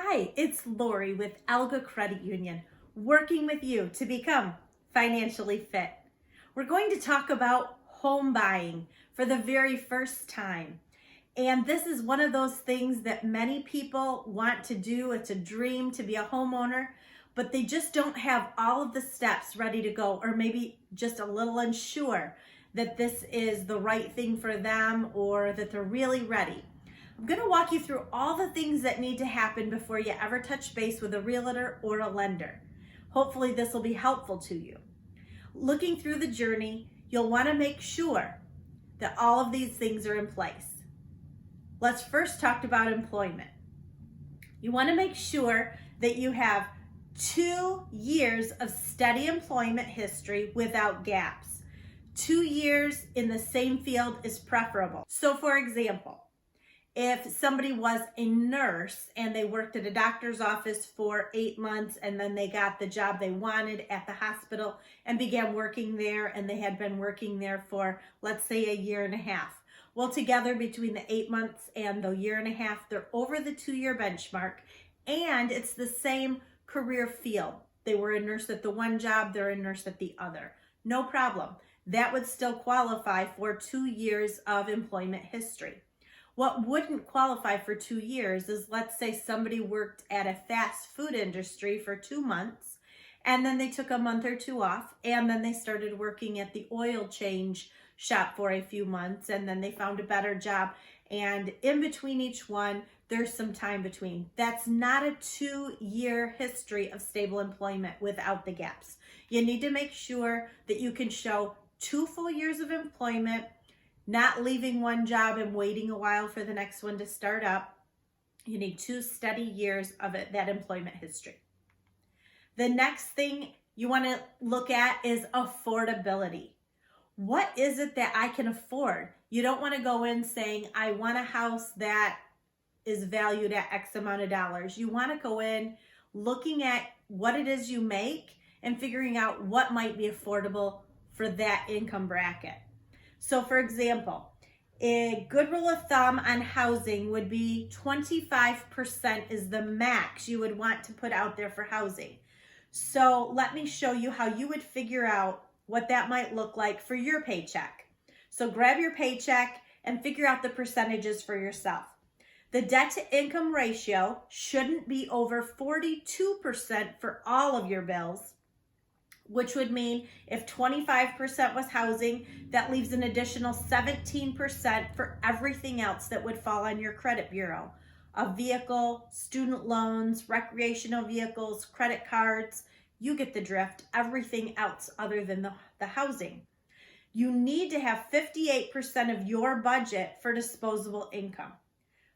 Hi, it's Lori with Alga Credit Union, working with you to become financially fit. We're going to talk about home buying for the very first time. And this is one of those things that many people want to do. It's a dream to be a homeowner, but they just don't have all of the steps ready to go, or maybe just a little unsure that this is the right thing for them or that they're really ready. I'm going to walk you through all the things that need to happen before you ever touch base with a realtor or a lender. Hopefully this will be helpful to you. Looking through the journey, you'll want to make sure that all of these things are in place. Let's first talk about employment. You want to make sure that you have 2 years of steady employment history without gaps. 2 years in the same field is preferable. So for example, if somebody was a nurse and they worked at a doctor's office for 8 months and then they got the job they wanted at the hospital and began working there, and they had been working there for, let's say, a year and a half. Well, together between the 8 months and the year and a half, they're over the 2-year benchmark, and it's the same career field. They were a nurse at the one job, they're a nurse at the other. No problem. That would still qualify for 2 years of employment history. What wouldn't qualify for 2 years is, let's say somebody worked at a fast food industry for 2 months, and then they took a month or two off, and then they started working at the oil change shop for a few months, and then they found a better job. And in between each one, there's some time between. That's not a 2-year history of stable employment without the gaps. You need to make sure that you can show 2 full years of employment, not leaving one job and waiting a while for the next one to start up. You need 2 steady years of that employment history. The next thing you want to look at is affordability. What is it that I can afford? You don't want to go in saying, I want a house that is valued at X amount of dollars. You want to go in looking at what it is you make and figuring out what might be affordable for that income bracket. So for example, a good rule of thumb on housing would be 25% is the max you would want to put out there for housing. So let me show you how you would figure out what that might look like for your paycheck. So grab your paycheck and figure out the percentages for yourself. The debt to income ratio shouldn't be over 42% for all of your bills, which would mean if 25% was housing, that leaves an additional 17% for everything else that would fall on your credit bureau. A vehicle, student loans, recreational vehicles, credit cards, you get the drift, everything else other than the housing. You need to have 58% of your budget for disposable income.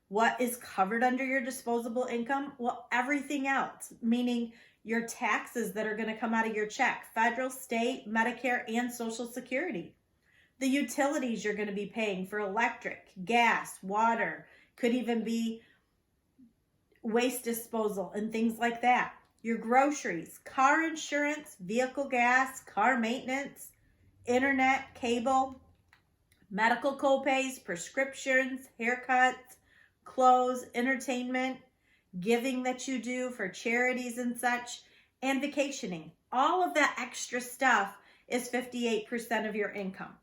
What is covered under your disposable income? Well, everything else, meaning your taxes that are going to come out of your check, federal, state, Medicare, and Social Security. The utilities you're going to be paying for electric, gas, water, could even be waste disposal and things like that. Your groceries, car insurance, vehicle gas, car maintenance, internet, cable, medical copays, prescriptions, haircuts, clothes, entertainment, giving that you do for charities and such, and vacationing. All of that extra stuff is 58% of your income.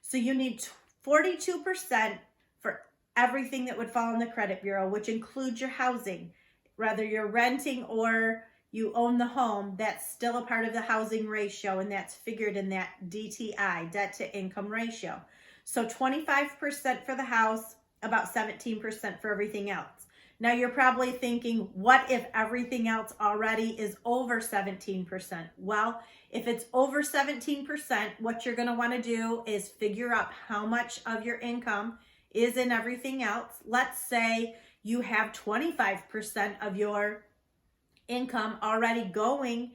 So you need 42% for everything that would fall in the credit bureau, which includes your housing. Whether you're renting or you own the home, that's still a part of the housing ratio, and that's figured in that DTI, debt to income ratio. So 25% for the house, about 17% for everything else. Now you're probably thinking, what if everything else already is over 17%? Well, if it's over 17%, what you're going to want to do is figure out how much of your income is in everything else. Let's say you have 25% of your income already going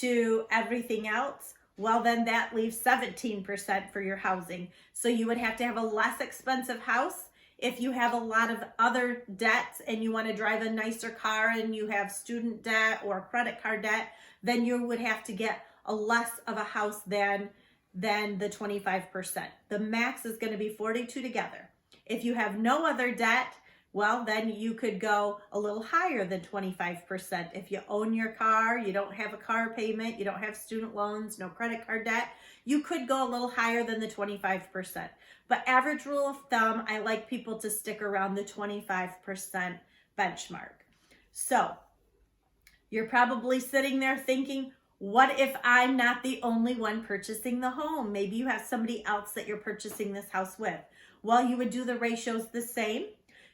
to everything else. Well, then that leaves 17% for your housing. So you would have to have a less expensive house. If you have a lot of other debts and you want to drive a nicer car and you have student debt or credit card debt, then you would have to get a less of a house than the 25%. The max is going to be 42 together. If you have no other debt, Well, then you could go a little higher than 25%. If you own your car, you don't have a car payment, you don't have student loans, no credit card debt, you could go a little higher than the 25%. But average rule of thumb, I like people to stick around the 25% benchmark. So you're probably sitting there thinking, what if I'm not the only one purchasing the home? Maybe you have somebody else that you're purchasing this house with. Well, you would do the ratios the same.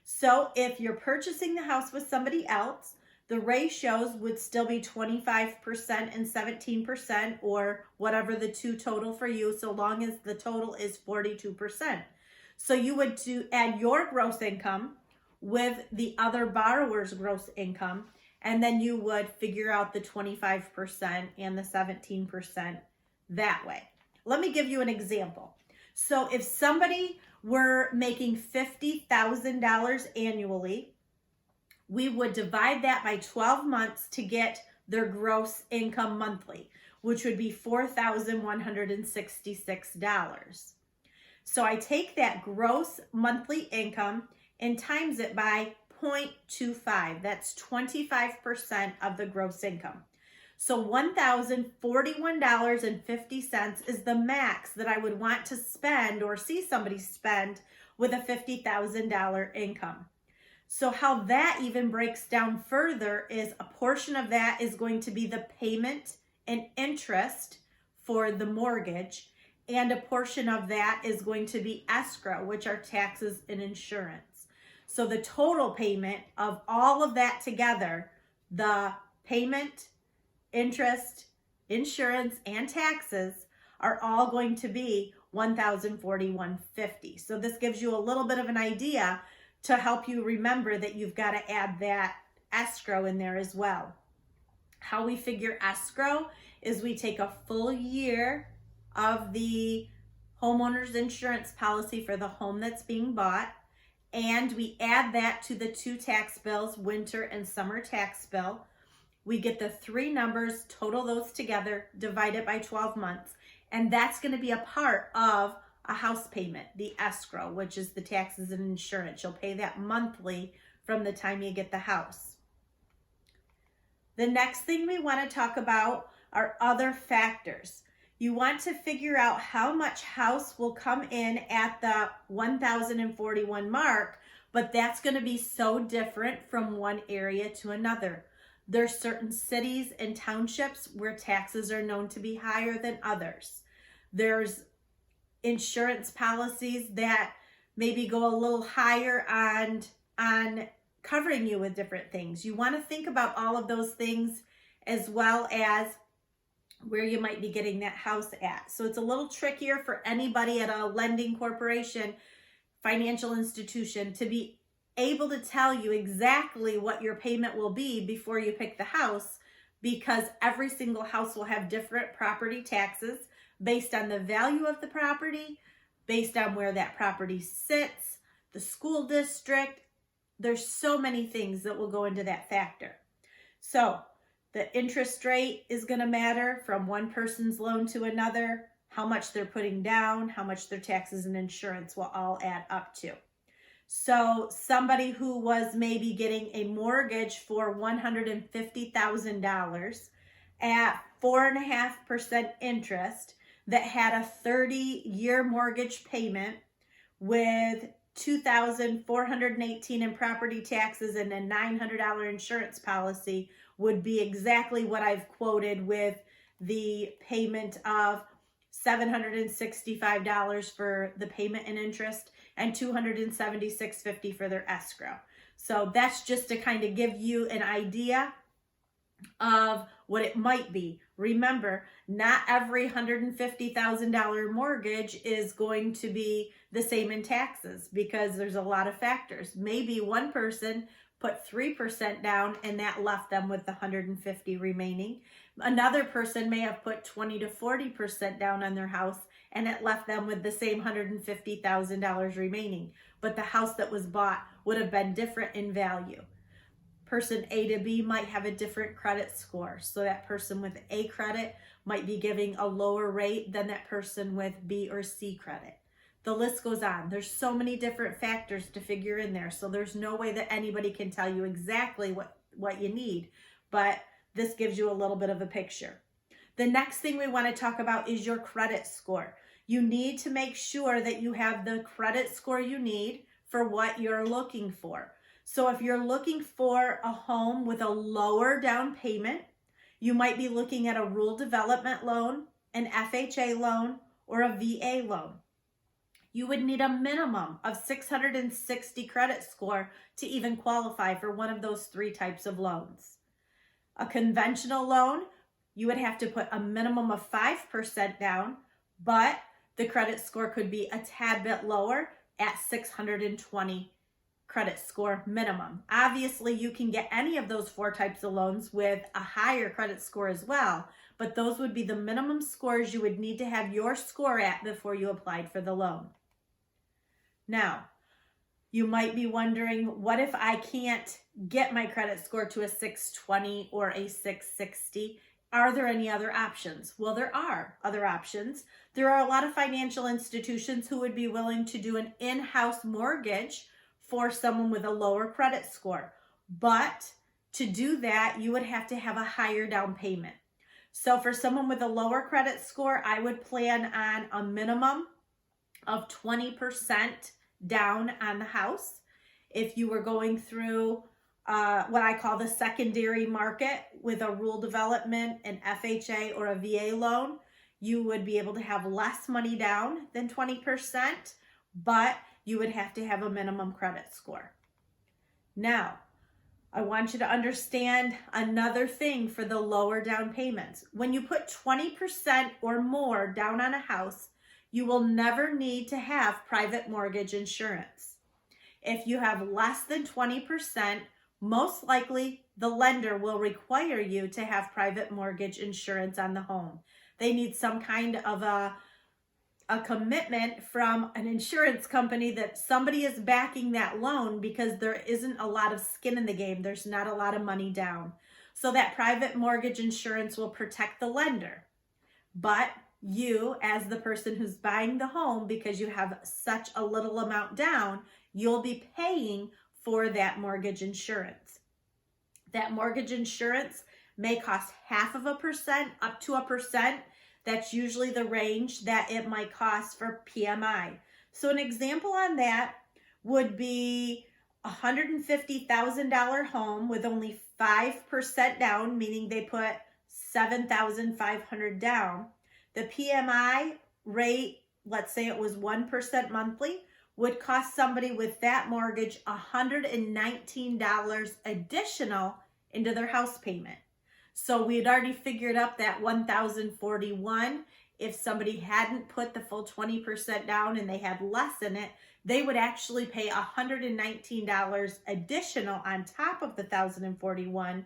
So if you're purchasing the house with somebody else, the ratios would still be 25% and 17%, or whatever the two total for you, so long as the total is 42%. So you would add your gross income with the other borrower's gross income, and then you would figure out the 25% and the 17% that way. Let me give you an example. So if somebody were making $50,000 annually, we would divide that by 12 months to get their gross income monthly, which would be $4,166. So I take that gross monthly income and times it by 0.25. That's 25% of the gross income. So $1,041.50 is the max that I would want to spend or see somebody spend with a $50,000 income. So how that even breaks down further is a portion of that is going to be the payment and interest for the mortgage, and a portion of that is going to be escrow, which are taxes and insurance. So the total payment of all of that together, the payment, interest, insurance, and taxes, are all going to be $1,041.50. So this gives you a little bit of an idea to help you remember that you've got to add that escrow in there as well. How we figure escrow is we take a full year of the homeowner's insurance policy for the home that's being bought, and we add that to the two tax bills, winter and summer tax bill. We get the three numbers, total those together, divide it by 12 months, and that's going to be a part of a house payment, the escrow, which is the taxes and insurance. You'll pay that monthly from the time you get the house. The next thing we want to talk about are other factors. You want to figure out how much house will come in at the 1,041 mark, but that's going to be so different from one area to another. There's certain cities and townships where taxes are known to be higher than others. There's insurance policies that maybe go a little higher on covering you with different things. You want to think about all of those things, as well as where you might be getting that house at. So it's a little trickier for anybody at a lending corporation, financial institution, to be able to tell you exactly what your payment will be before you pick the house, because every single house will have different property taxes based on the value of the property, based on where that property sits, the school district. There's so many things that will go into that factor. So the interest rate is going to matter from one person's loan to another, how much they're putting down, how much their taxes and insurance will all add up to. So somebody who was maybe getting a mortgage for $150,000 at 4.5% interest, that had a 30-year mortgage payment with $2,418 in property taxes and a $900 insurance policy, would be exactly what I've quoted, with the payment of $765 for the payment and interest and $276.50 for their escrow. So that's just to kind of give you an idea of what it might be. Remember, not every $150,000 mortgage is going to be the same in taxes, because there's a lot of factors. Maybe one person put 3% down and that left them with the $150,000 remaining. Another person may have put 20 to 40% down on their house and it left them with the same $150,000 remaining. But the house that was bought would have been different in value. Person A to B might have a different credit score. So that person with A credit might be giving a lower rate than that person with B or C credit. The list goes on. There's so many different factors to figure in there. So there's no way that anybody can tell you exactly what you need, but this gives you a little bit of a picture. The next thing we want to talk about is your credit score. You need to make sure that you have the credit score you need for what you're looking for. So if you're looking for a home with a lower down payment, you might be looking at a rural development loan, an FHA loan, or a VA loan. You would need a minimum of 660 credit score to even qualify for one of those three types of loans. A conventional loan, you would have to put a minimum of 5% down, but the credit score could be a tad bit lower at 620 credit score minimum. Obviously, you can get any of those four types of loans with a higher credit score as well, but those would be the minimum scores you would need to have your score at before you applied for the loan. Now, you might be wondering, what if I can't get my credit score to a 620 or a 660? Are there any other options? Well, there are other options. There are a lot of financial institutions who would be willing to do an in-house mortgage for someone with a lower credit score. But to do that, you would have to have a higher down payment. So for someone with a lower credit score, I would plan on a minimum of 20% down on the house. If you were going through what I call the secondary market with a rural development, an FHA, or a VA loan, you would be able to have less money down than 20%, but you would have to have a minimum credit score. Now, I want you to understand another thing for the lower down payments. When you put 20% or more down on a house, you will never need to have private mortgage insurance. If you have less than 20%, most likely the lender will require you to have private mortgage insurance on the home. They need some kind of a commitment from an insurance company that somebody is backing that loan, because there isn't a lot of skin in the game. There's not a lot of money down. So that private mortgage insurance will protect the lender. But you, as the person who's buying the home, because you have such a little amount down, you'll be paying for that mortgage insurance. That mortgage insurance may cost 0.5% up to 1%. That's usually the range that it might cost for PMI. So an example on that would be a $150,000 home with only 5% down, meaning they put $7,500 down. The PMI rate, let's say it was 1% monthly, would cost somebody with that mortgage $119 additional into their house payment. So we had already figured up that $1,041. If somebody hadn't put the full 20% down and they had less in it, they would actually pay $119 additional on top of the $1,041,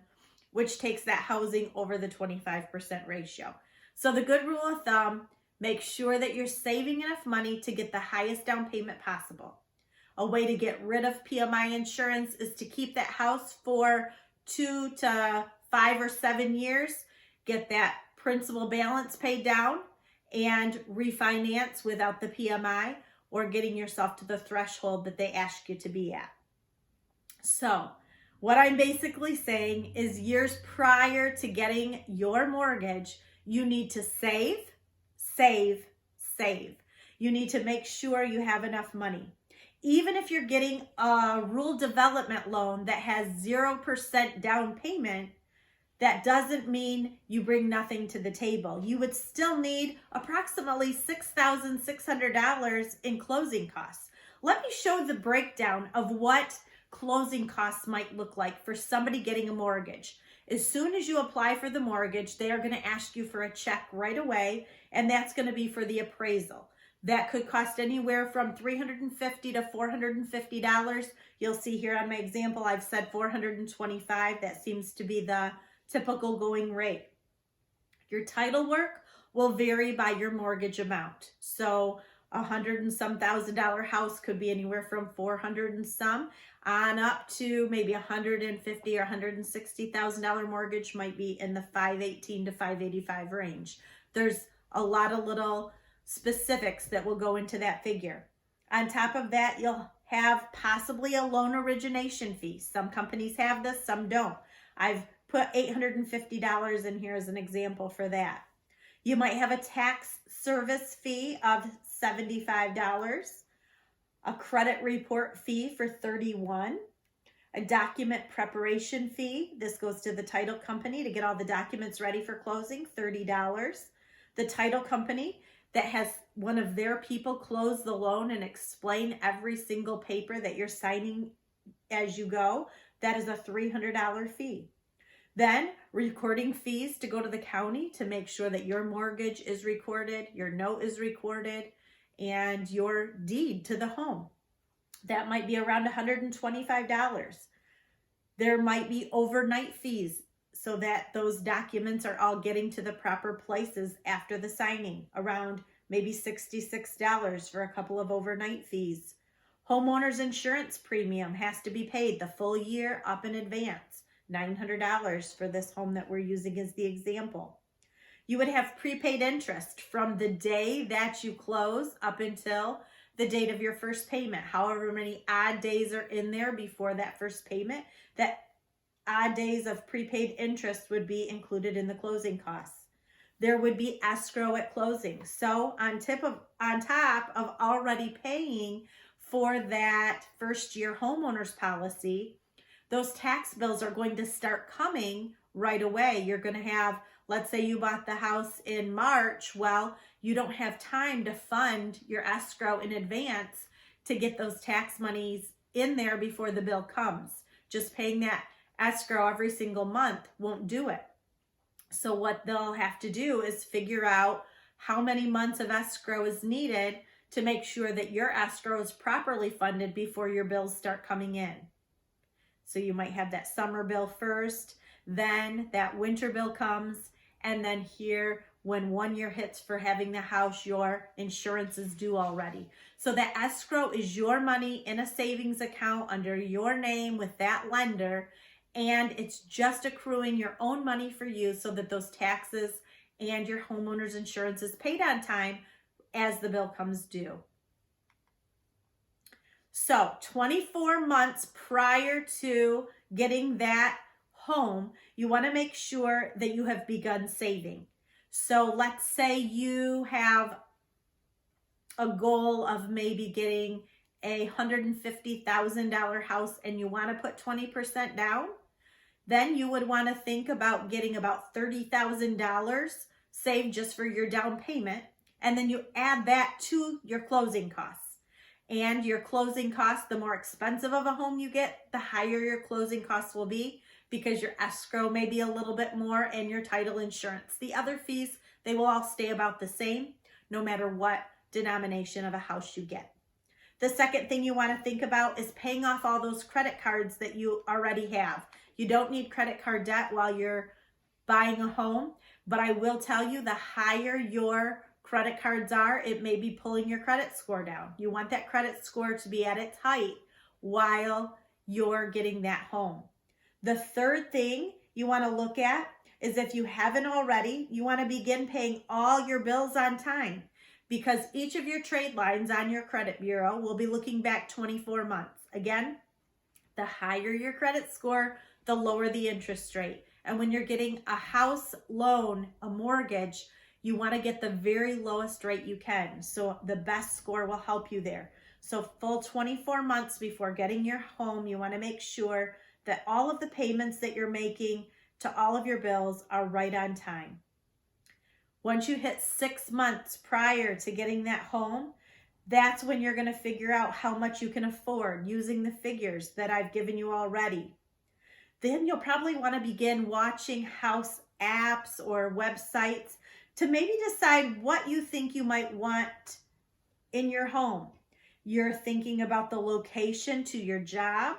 which takes that housing over the 25% ratio. So the good rule of thumb, make sure that you're saving enough money to get the highest down payment possible. A way to get rid of PMI insurance is to keep that house for 2 to 5 or 7 years, get that principal balance paid down, and refinance without the PMI, or getting yourself to the threshold that they ask you to be at. So what I'm basically saying is, years prior to getting your mortgage, you need to save. You need to make sure you have enough money. Even if you're getting a rural development loan that has 0% down payment, that doesn't mean you bring nothing to the table. You would still need approximately $6,600 in closing costs. Let me show the breakdown of what closing costs might look like for somebody getting a mortgage. As soon as you apply for the mortgage, they are going to ask you for a check right away, and that's going to be for the appraisal. That could cost anywhere from $350 to $450. You'll see here on my example, I've said $425. That seems to be the typical going rate. Your title work will vary by your mortgage amount. So $100,000 and some house could be anywhere from $400,000 and some on up to maybe $150,000 or $160,000 mortgage might be in the $518 to $585 range. There's a lot of little specifics that will go into that figure. On top of that, you'll have possibly a loan origination fee. Some companies have this, some don't. I've put $850 in here as an example for that. You might have a tax service fee of $75, a credit report fee for $31, a document preparation fee. This goes to the title company to get all the documents ready for closing, $30. The title company that has one of their people close the loan and explain every single paper that you're signing as you go, that is a $300 fee. Then recording fees to go to the county to make sure that your mortgage is recorded, your note is recorded, and your deed to the home. That might be around $125. There might be overnight fees so that those documents are all getting to the proper places after the signing, around maybe $66 for a couple of overnight fees. Homeowner's insurance premium has to be paid the full year up in advance, $900 for this home that we're using as the example. You would have prepaid interest from the day that you close up until the date of your first payment. However many odd days are in there before that first payment, that odd days of prepaid interest would be included in the closing costs. There would be escrow at closing. So on top of already paying for that first year homeowner's policy, those tax bills are going to start coming right away. You're going to have, let's say you bought the house in March. Well, you don't have time to fund your escrow in advance to get those tax monies in there before the bill comes. Just paying that escrow every single month won't do it. So what they'll have to do is figure out how many months of escrow is needed to make sure that your escrow is properly funded before your bills start coming in. So you might have that summer bill first, then that winter bill comes, and then here when 1 year hits for having the house, your insurance is due already. So that escrow is your money in a savings account under your name with that lender, and it's just accruing your own money for you so that those taxes and your homeowner's insurance is paid on time as the bill comes due. So 24 months prior to getting that home, you want to make sure that you have begun saving. So let's say you have a goal of maybe getting a $150,000 house and you want to put 20% down. Then you would want to think about getting about $30,000 saved just for your down payment. And then you add that to your closing costs. And your closing costs, the more expensive of a home you get, the higher your closing costs will be because your escrow may be a little bit more and your title insurance. The other fees, they will all stay about the same no matter what denomination of a house you get. The second thing you want to think about is paying off all those credit cards that you already have. You don't need credit card debt while you're buying a home, but I will tell you the higher your credit cards are, it may be pulling your credit score down. You want that credit score to be at its height while you're getting that home. The third thing you want to look at is if you haven't already, you want to begin paying all your bills on time because each of your trade lines on your credit bureau will be looking back 24 months. Again, the higher your credit score, the lower the interest rate. And when you're getting a house loan, a mortgage, you want to get the very lowest rate you can. So the best score will help you there. So full 24 months before getting your home, you want to make sure that all of the payments that you're making to all of your bills are right on time. Once you hit 6 months prior to getting that home, that's when you're going to figure out how much you can afford using the figures that I've given you already. Then you'll probably want to begin watching house apps or websites to maybe decide what you think you might want in your home. You're thinking about the location to your job.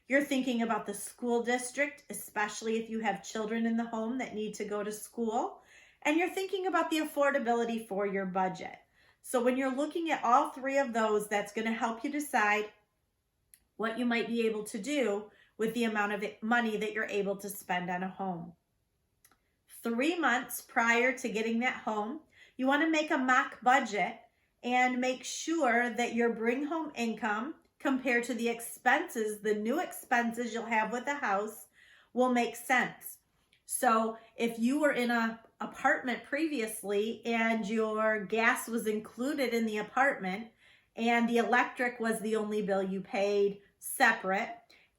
You're thinking about the school district, especially if you have children in the home that need to go to school. And you're thinking about the affordability for your budget. So when you're looking at all three of those, that's going to help you decide what you might be able to do with the amount of money that you're able to spend on a home. 3 months prior to getting that home, you want to make a mock budget and make sure that your bring home income compared to the expenses, the new expenses you'll have with the house, will make sense. So if you were in an apartment previously and your gas was included in the apartment and the electric was the only bill you paid separate,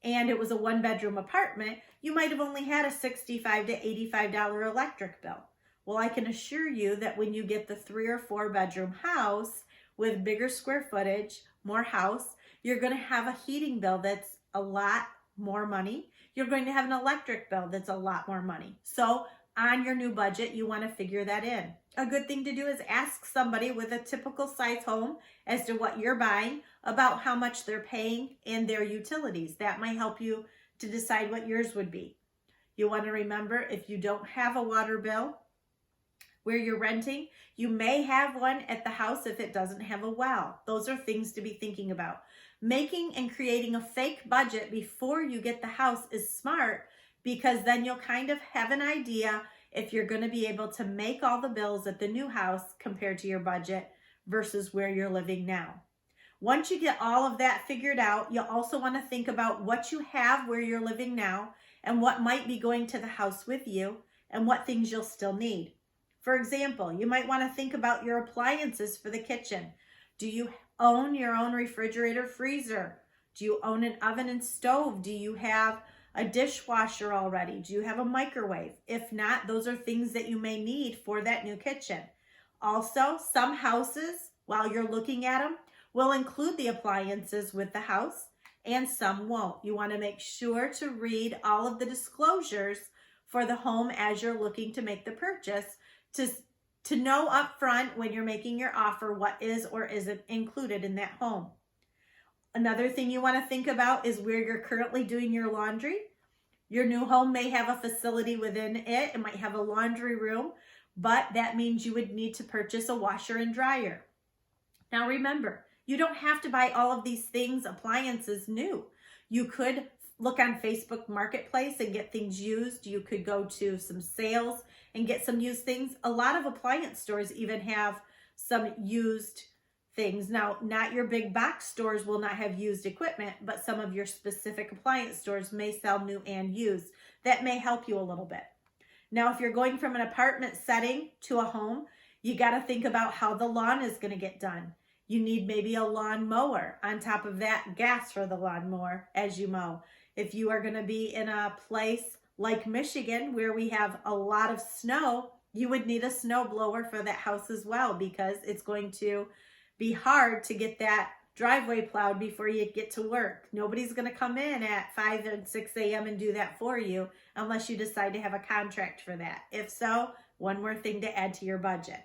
and it was a one-bedroom apartment, you might have only had a $65 to $85 electric bill. Well, I can assure you that when you get the 3 or 4 bedroom house with bigger square footage, more house, you're going to have a heating bill that's a lot more money. You're going to have an electric bill that's a lot more money. So on your new budget, you want to figure that in. A good thing to do is ask somebody with a typical size home as to what you're buying about how much they're paying and their utilities. That might help you to decide what yours would be. You want to remember, if you don't have a water bill where you're renting, you may have one at the house if it doesn't have a well. Those are things to be thinking about. Making and creating a fake budget before you get the house is smart, because then you'll kind of have an idea if you're going to be able to make all the bills at the new house compared to your budget versus where you're living now. Once you get all of that figured out, you'll also want to think about what you have where you're living now and what might be going to the house with you and what things you'll still need. For example, you might want to think about your appliances for the kitchen. Do you own your own refrigerator, freezer? Do you own an oven and stove? Do you have a dishwasher already? Do you have a microwave? If not, those are things that you may need for that new kitchen. Also, some houses, while you're looking at them, will include the appliances with the house, and some won't. You want to make sure to read all of the disclosures for the home as you're looking to make the purchase to know up front when you're making your offer what is or isn't included in that home. Another thing you want to think about is where you're currently doing your laundry. Your new home may have a facility within it. It might have a laundry room, but that means you would need to purchase a washer and dryer. Now remember, you don't have to buy all of these things, appliances, new. You could look on Facebook Marketplace and get things used. You could go to some sales and get some used things. A lot of appliance stores even have some used things. Now, not your big box stores will not have used equipment, but some of your specific appliance stores may sell new and used. That may help you a little bit. Now, if you're going from an apartment setting to a home, you got to think about how the lawn is going to get done. You need maybe a lawn mower. On top of that, gas for the lawnmower as you mow. If you are going to be in a place like Michigan where we have a lot of snow, you would need a snow blower for that house as well, because it's going to be hard to get that driveway plowed before you get to work. Nobody's going to come in at 5 and 6 a.m. and do that for you unless you decide to have a contract for that. If so, one more thing to add to your budget.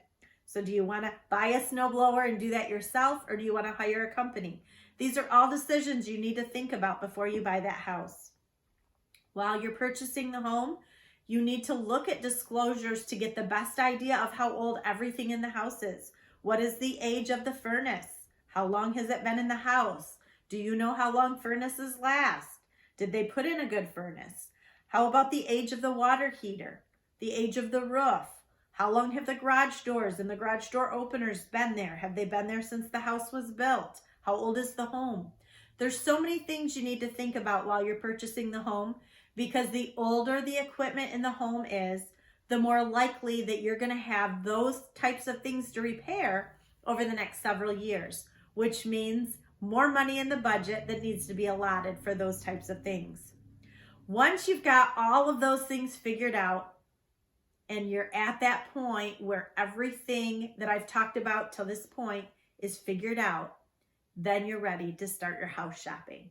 So do you want to buy a snowblower and do that yourself, or do you want to hire a company? These are all decisions you need to think about before you buy that house. While you're purchasing the home, you need to look at disclosures to get the best idea of how old everything in the house is. What is the age of the furnace? How long has it been in the house? Do you know how long furnaces last? Did they put in a good furnace? How about the age of the water heater? The age of the roof? How long have the garage doors and the garage door openers been there? Have they been there since the house was built? How old is the home? There's so many things you need to think about while you're purchasing the home, because the older the equipment in the home is, the more likely that you're going to have those types of things to repair over the next several years, which means more money in the budget that needs to be allotted for those types of things. Once you've got all of those things figured out, and you're at that point where everything that I've talked about till this point is figured out, then you're ready to start your house shopping.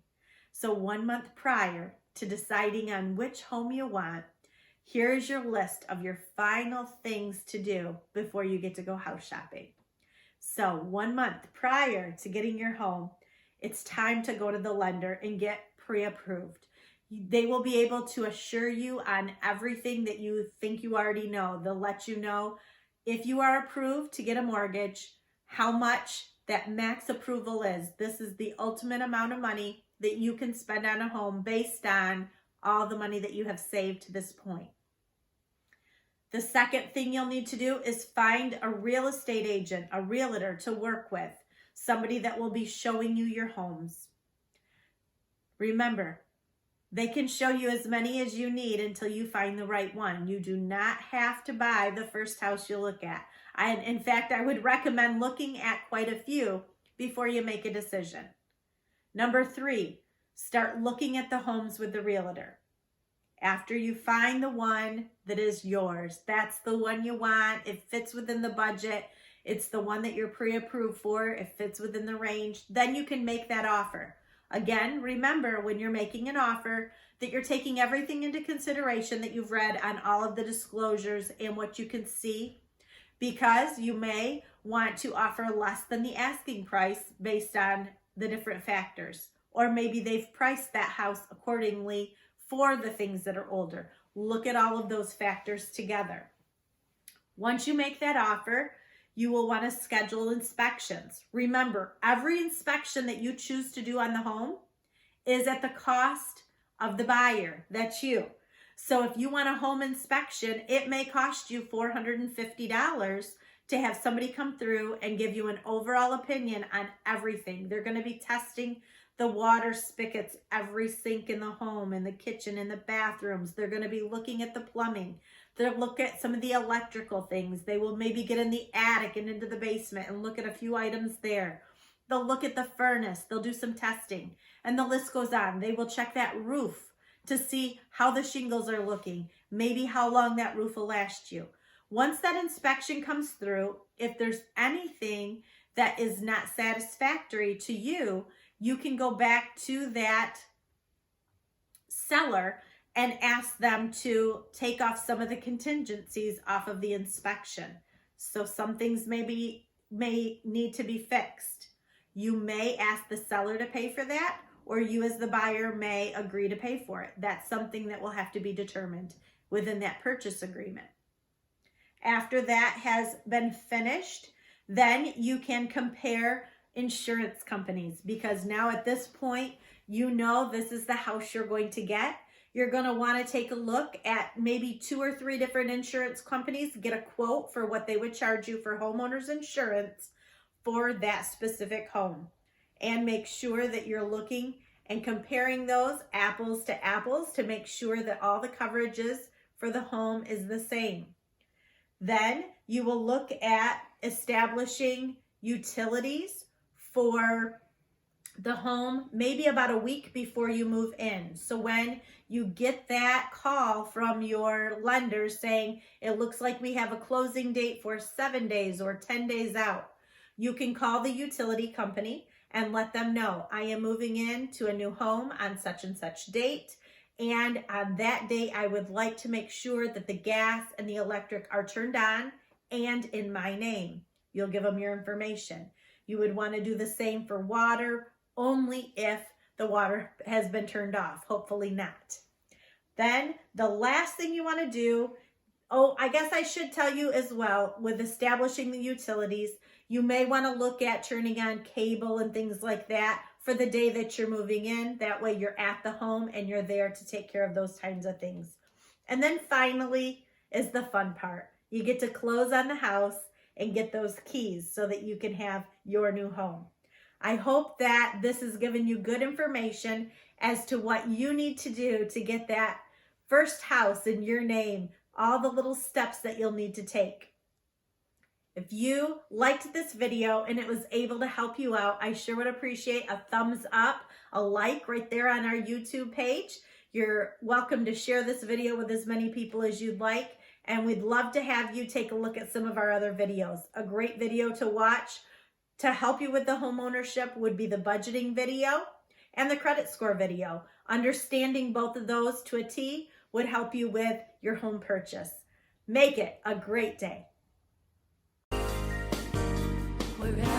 So 1 month prior to deciding on which home you want, here's your list of your final things to do before you get to go house shopping. So 1 month prior to getting your home, it's time to go to the lender and get pre-approved. They will be able to assure you on everything that you think you already know. They'll let you know if you are approved to get a mortgage, how much that max approval is. This is the ultimate amount of money that you can spend on a home based on all the money that you have saved to this point. The second thing you'll need to do is find a real estate agent, a realtor to work with, somebody that will be showing you your homes. Remember, they can show you as many as you need until you find the right one. You do not have to buy the first house you look at. In fact, I would recommend looking at quite a few before you make a decision. Number 3, start looking at the homes with the realtor. After you find the one that is yours, that's the one you want, it fits within the budget, it's the one that you're pre-approved for, it fits within the range, then you can make that offer. Again, remember when you're making an offer that you're taking everything into consideration that you've read on all of the disclosures and what you can see, because you may want to offer less than the asking price based on the different factors. Or maybe they've priced that house accordingly for the things that are older. Look at all of those factors together. Once you make that offer, you will want to schedule inspections. Remember, every inspection that you choose to do on the home is at the cost of the buyer. That's you. So if you want a home inspection, it may cost you $450 to have somebody come through and give you an overall opinion on everything. They're going to be testing the water spigots, every sink in the home, in the kitchen, in the bathrooms. They're going to be looking at the plumbing. They'll look at some of the electrical things. They will maybe get in the attic and into the basement and look at a few items there. They'll look at the furnace. They'll do some testing. And the list goes on. They will check that roof to see how the shingles are looking, maybe how long that roof will last you. Once that inspection comes through, if there's anything that is not satisfactory to you, you can go back to that seller and ask them to take off some of the contingencies off of the inspection. So some things may need to be fixed. You may ask the seller to pay for that, or you as the buyer may agree to pay for it. That's something that will have to be determined within that purchase agreement. After that has been finished, then you can compare insurance companies, because now at this point, you know this is the house you're going to get. You're going to want to take a look at maybe 2 or 3 different insurance companies, get a quote for what they would charge you for homeowners insurance for that specific home, and make sure that you're looking and comparing those apples to apples to make sure that all the coverages for the home is the same. Then you will look at establishing utilities for the home maybe about a week before you move in. So when you get that call from your lender saying, it looks like we have a closing date for 7 days or 10 days out, you can call the utility company and let them know, I am moving into a new home on such and such date. And on that date, I would like to make sure that the gas and the electric are turned on and in my name. You'll give them your information. You would want to do the same for water, only if the water has been turned off, hopefully not. Then the last thing you want to do, I guess I should tell you as well, with establishing the utilities, you may want to look at turning on cable and things like that for the day that you're moving in. That way you're at the home and you're there to take care of those kinds of things. And then finally is the fun part. You get to close on the house and get those keys so that you can have your new home. I hope that this has given you good information as to what you need to do to get that first house in your name, all the little steps that you'll need to take. If you liked this video and it was able to help you out, I sure would appreciate a thumbs up, a like right there on our YouTube page. You're welcome to share this video with as many people as you'd like, and we'd love to have you take a look at some of our other videos. A great video to watch to help you with the home ownership would be the budgeting video and the credit score video. Understanding both of those to a T would help you with your home purchase. Make it a great day. Wherever